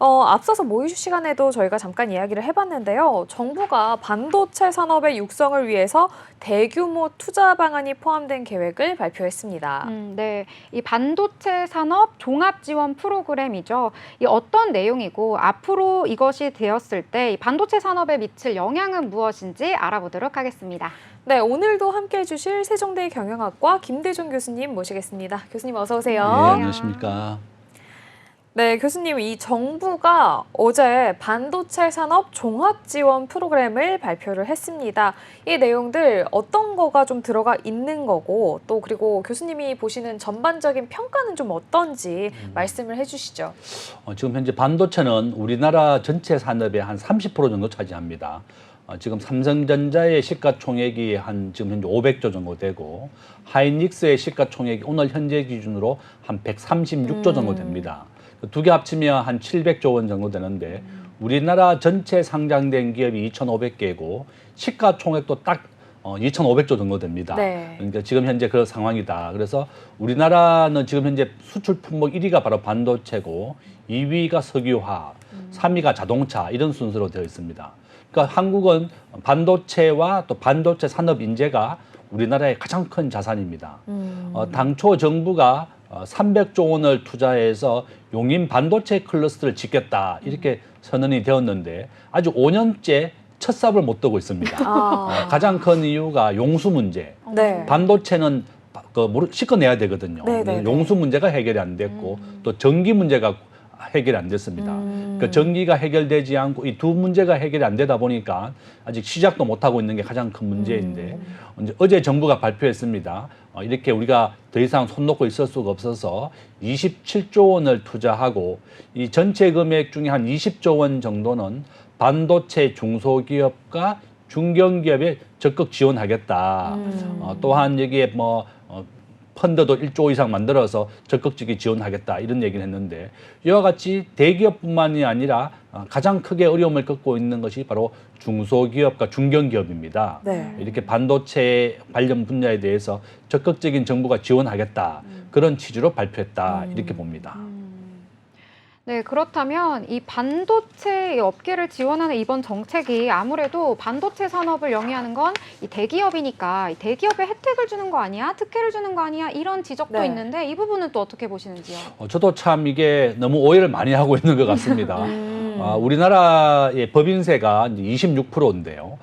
앞서서 모이슈 시간에도 저희가 잠깐 이야기를 해봤는데요. 정부가 반도체 산업의 육성을 위해서 대규모 투자 방안이 포함된 계획을 발표했습니다. 네, 이 반도체 산업 종합 지원 프로그램이죠. 이 어떤 내용이고 앞으로 이것이 되었을 때 이 반도체 산업에 미칠 영향은 무엇인지 알아보도록 하겠습니다. 네, 오늘도 함께해 주실 세종대 경영학과 김대중 교수님 모시겠습니다. 교수님 어서 오세요. 네, 안녕하십니까. 네, 교수님, 이 정부가 어제 반도체 산업 종합 지원 프로그램을 발표를 했습니다. 이 내용들 어떤 거가 좀 들어가 있는 거고, 또 그리고 교수님이 보시는 전반적인 평가는 좀 어떤지 말씀을 해주시죠. 지금 현재 반도체는 우리나라 전체 산업의 한 30% 정도 차지합니다. 지금 삼성전자의 시가총액이 지금 현재 500조 정도 되고, 하이닉스의 시가총액이 오늘 현재 기준으로 한 136조 정도 됩니다. 두 개 합치면 한 700조 원 정도 되는데, 우리나라 전체 상장된 기업이 2,500개고 시가총액도 딱 2,500조 정도 됩니다. 네. 그러니까 지금 현재 그런 상황이다. 그래서 우리나라는 지금 현재 수출 품목 1위가 바로 반도체고 2위가 석유화학, 3위가 자동차 이런 순서로 되어 있습니다. 그러니까 한국은 반도체와 또 반도체 산업 인재가 우리나라의 가장 큰 자산입니다. 당초 정부가 300조 원을 투자해서 용인 반도체 클러스터를 짓겠다 이렇게 선언이 되었는데 아직 5년째 첫 삽을 못 뜨고 있습니다. 가장 큰 이유가 용수 문제. 네. 반도체는 씻어내야 되거든요. 네네네. 용수 문제가 해결이 안 됐고 또 전기 문제가 해결이 안 됐습니다. 그 전기가 해결되지 않고 이 두 문제가 해결이 안 되다 보니까 아직 시작도 못 하고 있는 게 가장 큰 문제인데 어제 정부가 발표했습니다. 이렇게 우리가 더 이상 손 놓고 있을 수가 없어서 27조 원을 투자하고 이 전체 금액 중에 한 20조 원 정도는 반도체 중소기업과 중견기업에 적극 지원하겠다. 또한 여기에 펀드도 1조 이상 만들어서 적극적인 지원하겠다 이런 얘기를 했는데 이와 같이 대기업뿐만이 아니라 가장 크게 어려움을 겪고 있는 것이 바로 중소기업과 중견기업입니다. 네. 이렇게 반도체 관련 분야에 대해서 적극적인 정부가 지원하겠다 그런 취지로 발표했다 이렇게 봅니다. 네, 그렇다면 이 반도체 업계를 지원하는 이번 정책이 아무래도 반도체 산업을 영위하는 건 이 대기업이니까 이 대기업에 혜택을 주는 거 아니야? 특혜를 주는 거 아니야? 이런 지적도 네. 있는데 이 부분은 또 어떻게 보시는지요? 저도 참 이게 너무 오해를 많이 하고 있는 것 같습니다. 우리나라의 법인세가 이제 26%인데요.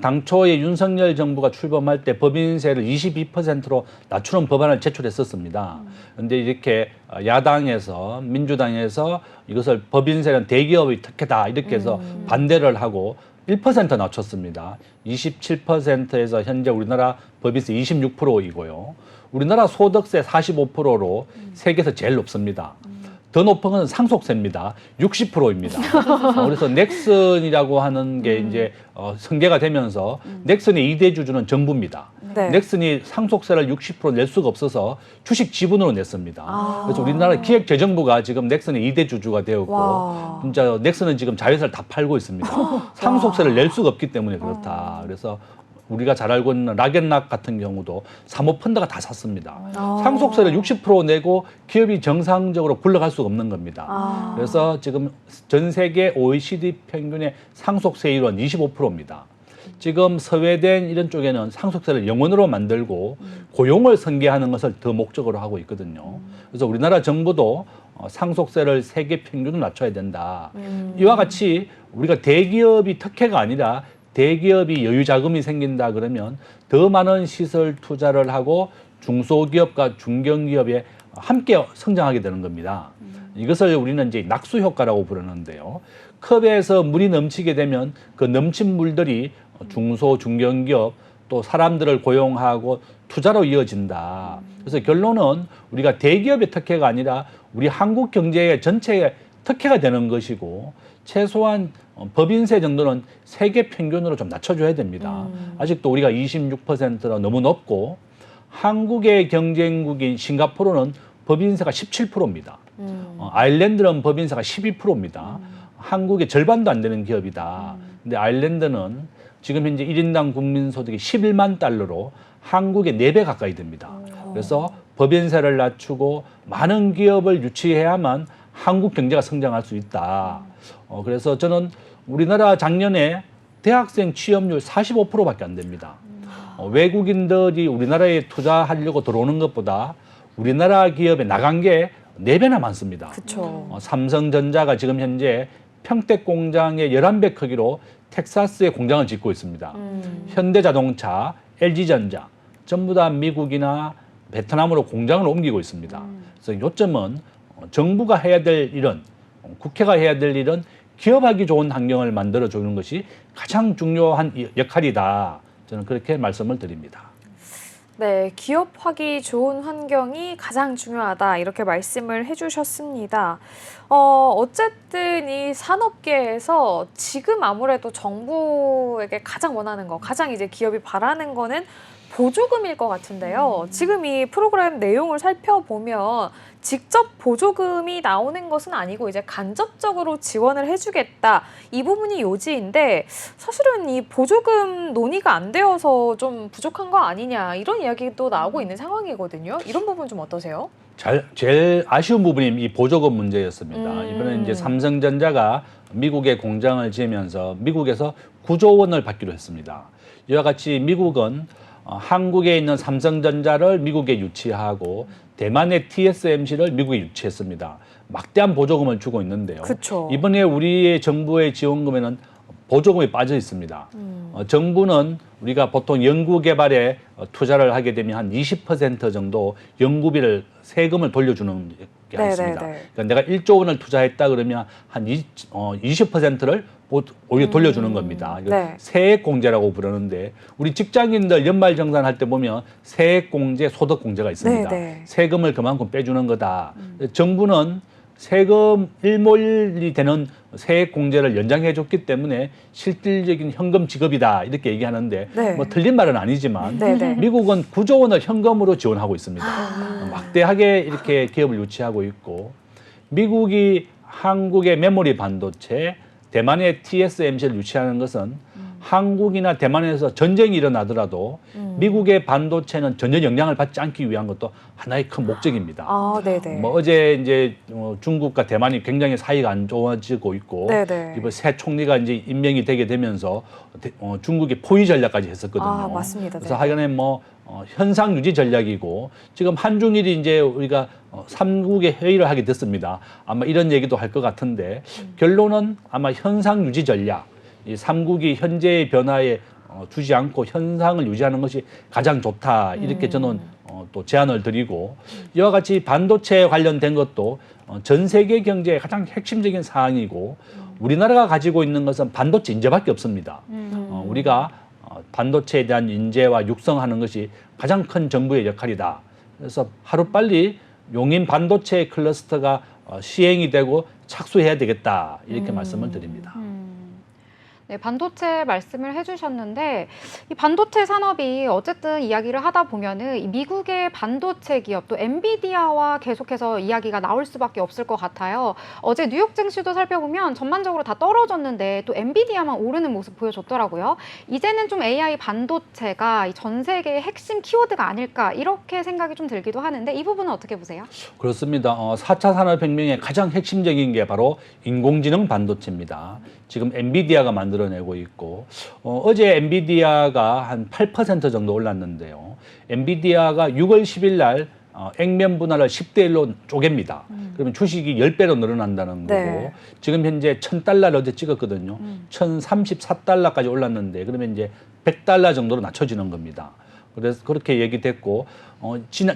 당초에 윤석열 정부가 출범할 때 법인세를 22%로 낮추는 법안을 제출했었습니다. 그런데 이렇게 야당에서 민주당에서 이것을 법인세는 대기업의 특혜다 이렇게 해서 반대를 하고 1% 낮췄습니다. 27%에서 현재 우리나라 법인세 26%이고요. 우리나라 소득세 45%로 세계에서 제일 높습니다. 더 높은 건 상속세입니다. 60%입니다. 그래서 넥슨이라고 하는 게 이제 승계가 되면서 넥슨의 2대 주주는 정부입니다. 네. 넥슨이 상속세를 60% 낼 수가 없어서 주식 지분으로 냈습니다. 그래서 우리나라 기획재정부가 지금 넥슨의 2대 주주가 되었고 와. 진짜 넥슨은 지금 자회사를 다 팔고 있습니다. 상속세를 낼 수가 없기 때문에 그렇다. 그래서 우리가 잘 알고 있는 락앤락 같은 경우도 사모펀드가 다 샀습니다. 상속세를 60% 내고 기업이 정상적으로 굴러갈 수가 없는 겁니다. 그래서 지금 전 세계 OECD 평균의 상속세율은 25%입니다. 지금 스웨덴 이런 쪽에는 상속세를 영원으로 만들고 고용을 설계하는 것을 더 목적으로 하고 있거든요. 그래서 우리나라 정부도 상속세를 세계 평균으로 낮춰야 된다. 이와 같이 우리가 대기업이 특혜가 아니라 대기업이 여유 자금이 생긴다 그러면 더 많은 시설 투자를 하고 중소기업과 중견기업에 함께 성장하게 되는 겁니다. 이것을 우리는 이제 낙수 효과라고 부르는데요. 컵에서 물이 넘치게 되면 그 넘친 물들이 중소 중견기업 또 사람들을 고용하고 투자로 이어진다. 그래서 결론은 우리가 대기업의 특혜가 아니라 우리 한국 경제의 전체의 특혜가 되는 것이고 최소한 법인세 정도는 세계 평균으로 좀 낮춰줘야 됩니다. 아직도 우리가 26%라 너무 높고 한국의 경쟁국인 싱가포르는 법인세가 17%입니다. 아일랜드는 법인세가 12%입니다. 한국의 절반도 안 되는 기업이다. 근데 아일랜드는 지금 현재 1인당 국민소득이 11만 달러로 한국의 4배 가까이 됩니다. 그래서 법인세를 낮추고 많은 기업을 유치해야만 한국 경제가 성장할 수 있다. 그래서 저는 우리나라 작년에 대학생 취업률 45%밖에 안 됩니다. 외국인들이 우리나라에 투자하려고 들어오는 것보다 우리나라 기업에 나간 게 4배나 많습니다. 그렇죠. 삼성전자가 지금 현재 평택 공장의 11배 크기로 텍사스에 공장을 짓고 있습니다. 현대자동차, LG전자 전부 다 미국이나 베트남으로 공장을 옮기고 있습니다. 그래서 요점은 정부가 해야 될 일은, 국회가 해야 될 일은 기업하기 좋은 환경을 만들어주는 것이 가장 중요한 역할이다. 저는 그렇게 말씀을 드립니다. 네, 기업하기 좋은 환경이 가장 중요하다 이렇게 말씀을 해주셨습니다. 어쨌든 이 산업계에서 지금 아무래도 정부에게 가장 원하는 거, 가장 이제 기업이 바라는 거는 보조금일 것 같은데요. 지금 이 프로그램 내용을 살펴보면 직접 보조금이 나오는 것은 아니고 이제 간접적으로 지원을 해주겠다. 이 부분이 요지인데 사실은 이 보조금 논의가 안 되어서 좀 부족한 거 아니냐 이런 이야기도 나오고 있는 상황이거든요. 이런 부분 좀 어떠세요? 제일 아쉬운 부분이 이 보조금 문제였습니다. 이번에 이제 삼성전자가 미국에 공장을 지으면서 미국에서 9조 원을 받기로 했습니다. 이와 같이 미국은 한국에 있는 삼성전자를 미국에 유치하고 대만의 TSMC를 미국에 유치했습니다. 막대한 보조금을 주고 있는데요. 그쵸. 이번에 우리의 정부의 지원금에는 보조금이 빠져 있습니다. 정부는 우리가 보통 연구개발에 투자를 하게 되면 한 20% 정도 연구비를 세금을 돌려주는 게 있습니다. 그러니까 내가 1조 원을 투자했다 그러면 한 20%를 오히려 돌려주는 겁니다. 네. 세액공제라고 부르는데 우리 직장인들 연말정산할 때 보면 세액공제, 소득공제가 있습니다. 네. 세금을 그만큼 빼주는 거다. 정부는 세금 일몰이 되는 세액공제를 연장해 줬기 때문에 실질적인 현금 지급이다 이렇게 얘기하는데 네. 뭐 틀린 말은 아니지만 네. 미국은 9조 원을 현금으로 지원하고 있습니다. 막대하게 이렇게 기업을 유치하고 있고 미국이 한국의 메모리 반도체, 대만의 TSMC를 유치하는 것은 한국이나 대만에서 전쟁이 일어나더라도 미국의 반도체는 전혀 영향을 받지 않기 위한 것도 하나의 큰 목적입니다. 아, 네네. 뭐 어제 이제 중국과 대만이 굉장히 사이가 안 좋아지고 있고 네네. 이번 새 총리가 이제 임명이 되게 되면서 중국이 포위 전략까지 했었거든요. 아, 맞습니다. 그래서 네. 하여간에 뭐 현상 유지 전략이고 지금 한중일이 이제 우리가 3국의 회의를 하게 됐습니다. 아마 이런 얘기도 할 것 같은데 결론은 아마 현상 유지 전략. 이 3국이 현재의 변화에 주지 않고 현상을 유지하는 것이 가장 좋다. 이렇게 저는 또 제안을 드리고 이와 같이 반도체 관련된 것도 전 세계 경제의 가장 핵심적인 사항이고 우리나라가 가지고 있는 것은 반도체 인재밖에 없습니다. 우리가 반도체에 대한 인재와 육성하는 것이 가장 큰 정부의 역할이다. 그래서 하루빨리 용인 반도체 클러스터가 시행이 되고 착수해야 되겠다. 이렇게 말씀을 드립니다. 네, 반도체 말씀을 해주셨는데 이 반도체 산업이 어쨌든 이야기를 하다 보면은 이 미국의 반도체 기업 또 엔비디아와 계속해서 이야기가 나올 수밖에 없을 것 같아요. 어제 뉴욕 증시도 살펴보면 전반적으로 다 떨어졌는데 또 엔비디아만 오르는 모습 보여줬더라고요. 이제는 좀 AI 반도체가 전 세계의 핵심 키워드가 아닐까 이렇게 생각이 좀 들기도 하는데 이 부분은 어떻게 보세요? 그렇습니다. 4차 산업혁명의 가장 핵심적인 게 바로 인공지능 반도체입니다. 지금 엔비디아가 만들어내고 있고 어제 엔비디아가 한 8% 정도 올랐는데요. 엔비디아가 6월 10일 날 액면 분할을 10대 1로 쪼갭니다. 그러면 주식이 10배로 늘어난다는 거고 네. 지금 현재 $1,000를 어제 찍었거든요. 1,034달러까지 올랐는데 그러면 이제 $100 정도로 낮춰지는 겁니다. 그래서 그렇게 얘기됐고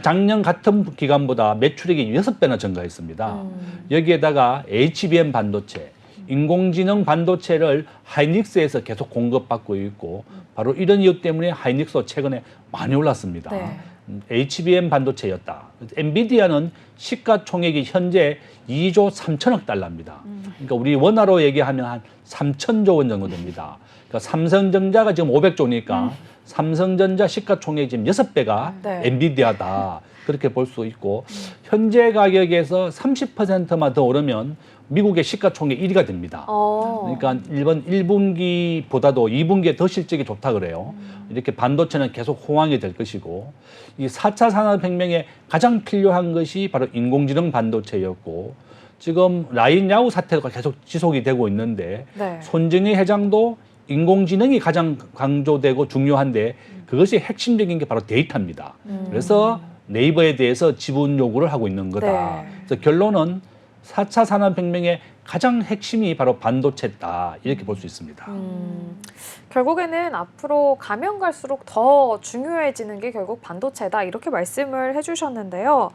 작년 같은 기간보다 매출액이 6배나 증가했습니다. 여기에다가 HBM 반도체, 인공지능 반도체를 하이닉스에서 계속 공급받고 있고 바로 이런 이유 때문에 하이닉스도 최근에 많이 올랐습니다. 네. HBM 반도체였다. 엔비디아는 시가총액이 현재 2조 3천억 달러입니다. 그러니까 우리 원화로 얘기하면 한 3천조 원 정도 됩니다. 그러니까 삼성전자가 지금 500조니까 삼성전자 시가총액이 지금 6배가 네. 엔비디아다. 그렇게 볼 수 있고 현재 가격에서 30%만 더 오르면 미국의 시가총액 1위가 됩니다. 그러니까 이번 1분기보다도 2분기에 더 실적이 좋다 그래요. 이렇게 반도체는 계속 호황이 될 것이고 이 4차 산업혁명에 가장 필요한 것이 바로 인공지능 반도체였고 지금 라인 야후 사태가 계속 지속이 되고 있는데 네. 손정희 회장도 인공지능이 가장 강조되고 중요한데 그것이 핵심적인 게 바로 데이터입니다. 그래서 네이버에 대해서 지분 요구를 하고 있는 거다. 네. 그래서 결론은 4차 산업혁명의 가장 핵심이 바로 반도체다. 이렇게 볼 수 있습니다. 결국에는 앞으로 가면 갈수록 더 중요해지는 게 결국 반도체다. 이렇게 말씀을 해주셨는데요.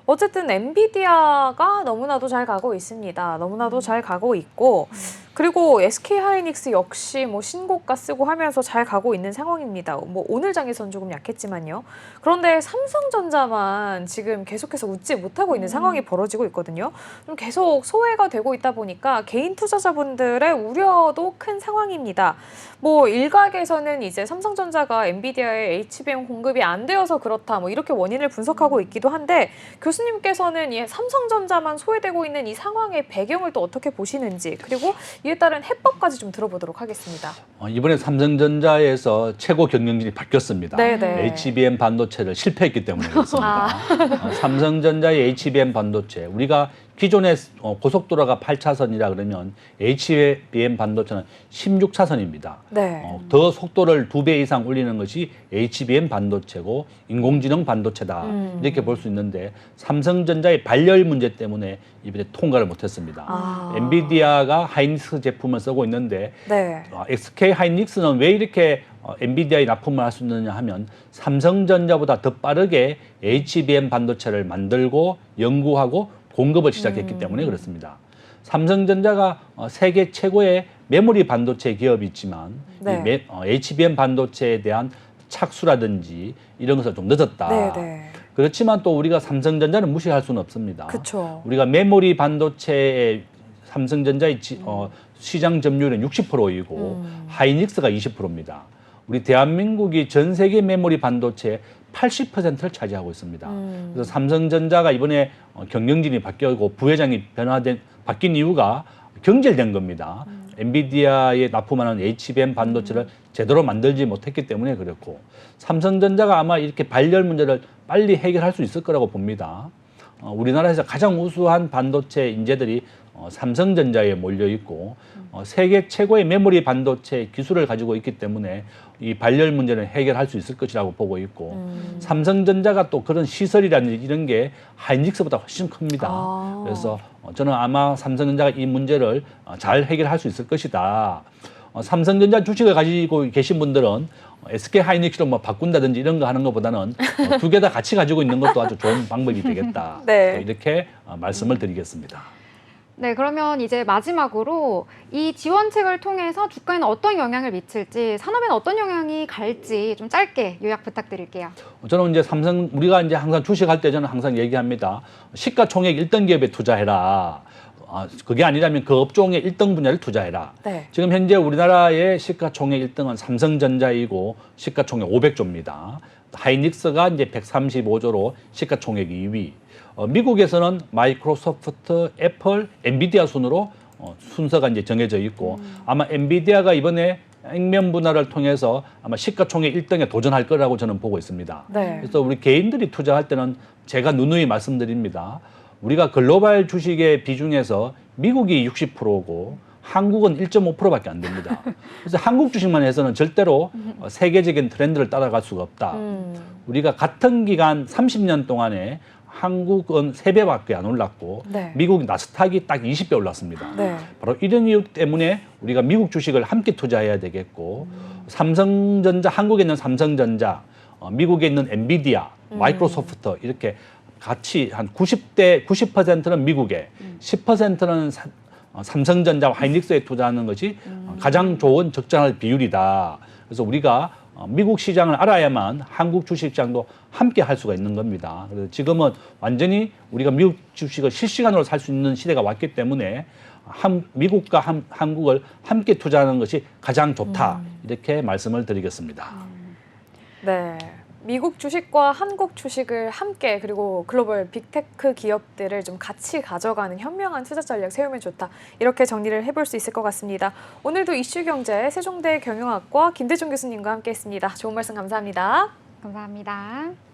어쨌든 엔비디아가 너무나도 잘 가고 있습니다. 너무나도 잘 가고 있고 그리고 SK하이닉스 역시 뭐 신고가 쓰고 하면서 잘 가고 있는 상황입니다. 뭐 오늘 장에선 조금 약했지만요. 그런데 삼성전자만 지금 계속해서 웃지 못하고 있는 상황이 벌어지고 있거든요. 좀 계속 소외가 되고 있다 보니까 개인 투자자분들의 우려도 큰 상황입니다. 뭐 일각에서는 이제 삼성전자가 엔비디아의 HBM 공급이 안 되어서 그렇다 뭐 이렇게 원인을 분석하고 있기도 한데 교수님께서는 이 삼성전자만 소외되고 있는 이 상황의 배경을 또 어떻게 보시는지 그리고 이에 따른 해법까지 좀 들어보도록 하겠습니다. 이번에 삼성전자에서 최고 경영진이 바뀌었습니다. 네네. HBM 반도체를 실패했기 때문에 그렇습니다. 삼성전자의 HBM 반도체 우리가 기존의 고속도로가 8차선이라 그러면 HBM 반도체는 16차선입니다. 네. 더 속도를 2배 이상 올리는 것이 HBM 반도체고 인공지능 반도체다. 이렇게 볼 수 있는데 삼성전자의 발열 문제 때문에 이번에 통과를 못했습니다. 엔비디아가 하이닉스 제품을 쓰고 있는데 네. SK 하이닉스는 왜 이렇게 엔비디아에 납품을 할 수 있느냐 하면 삼성전자보다 더 빠르게 HBM 반도체를 만들고 연구하고 공급을 시작했기 때문에 그렇습니다. 삼성전자가 세계 최고의 메모리 반도체 기업이 있지만 네. 이 HBM 반도체에 대한 착수라든지 이런 것을 좀 늦었다. 네네. 그렇지만 또 우리가 삼성전자는 무시할 수는 없습니다. 그렇죠. 우리가 메모리 반도체의 삼성전자의 시장 점유율은 60%이고 하이닉스가 20%입니다. 우리 대한민국이 전 세계 메모리 반도체의 80%를 차지하고 있습니다. 그래서 삼성전자가 이번에 경영진이 바뀌고 부회장이 바뀐 이유가 경질된 겁니다. 엔비디아에 납품하는 HBM 반도체를 제대로 만들지 못했기 때문에 그렇고 삼성전자가 아마 이렇게 발열 문제를 빨리 해결할 수 있을 거라고 봅니다. 우리나라에서 가장 우수한 반도체 인재들이 삼성전자에 몰려 있고 세계 최고의 메모리 반도체 기술을 가지고 있기 때문에 이 발열 문제는 해결할 수 있을 것이라고 보고 있고 삼성전자가 또 그런 시설이라든지 이런 게 하이닉스보다 훨씬 큽니다. 그래서 저는 아마 삼성전자가 이 문제를 잘 해결할 수 있을 것이다. 삼성전자 주식을 가지고 계신 분들은 SK 하이닉스로 뭐 바꾼다든지 이런 거 하는 것보다는 두 개 다 같이 가지고 있는 것도 아주 좋은 방법이 되겠다. 네. 이렇게 말씀을 드리겠습니다. 네, 그러면 이제 마지막으로 이 지원책을 통해서 주가에는 어떤 영향을 미칠지, 산업에는 어떤 영향이 갈지 좀 짧게 요약 부탁드릴게요. 저는 이제 우리가 이제 항상 주식할 때 저는 항상 얘기합니다. 시가총액 1등 기업에 투자해라. 그게 아니라면 그 업종의 1등 분야를 투자해라. 네. 지금 현재 우리나라의 시가총액 1등은 삼성전자이고 시가총액 500조입니다. 하이닉스가 이제 135조로 시가총액 2위. 미국에서는 마이크로소프트, 애플, 엔비디아 순으로 순서가 이제 정해져 있고 아마 엔비디아가 이번에 액면 분할을 통해서 아마 시가총액 1등에 도전할 거라고 저는 보고 있습니다. 네. 그래서 우리 개인들이 투자할 때는 제가 누누이 말씀드립니다. 우리가 글로벌 주식의 비중에서 미국이 60%고 한국은 1.5%밖에 안 됩니다. 그래서 한국 주식만 해서는 절대로 세계적인 트렌드를 따라갈 수가 없다. 우리가 같은 기간 30년 동안에 한국은 3배밖에 안 올랐고 네. 미국 나스닥이 딱 20배 올랐습니다. 네. 바로 이런 이유 때문에 우리가 미국 주식을 함께 투자해야 되겠고 삼성전자, 한국에 있는 삼성전자, 미국에 있는 엔비디아, 마이크로소프트 이렇게 같이 한 90%는 미국에 10%는 삼성전자와 하이닉스에 투자하는 것이 가장 좋은 적정할 비율이다. 그래서 우리가 미국 시장을 알아야만 한국 주식시장도 함께 할 수가 있는 겁니다. 그래서 지금은 완전히 우리가 미국 주식을 실시간으로 살 수 있는 시대가 왔기 때문에 미국과 한국을 함께 투자하는 것이 가장 좋다. 이렇게 말씀을 드리겠습니다. 네. 미국 주식과 한국 주식을 함께 그리고 글로벌 빅테크 기업들을 좀 같이 가져가는 현명한 투자 전략 세우면 좋다. 이렇게 정리를 해볼 수 있을 것 같습니다. 오늘도 이슈경제 세종대 경영학과 김대중 교수님과 함께했습니다. 좋은 말씀 감사합니다. 감사합니다.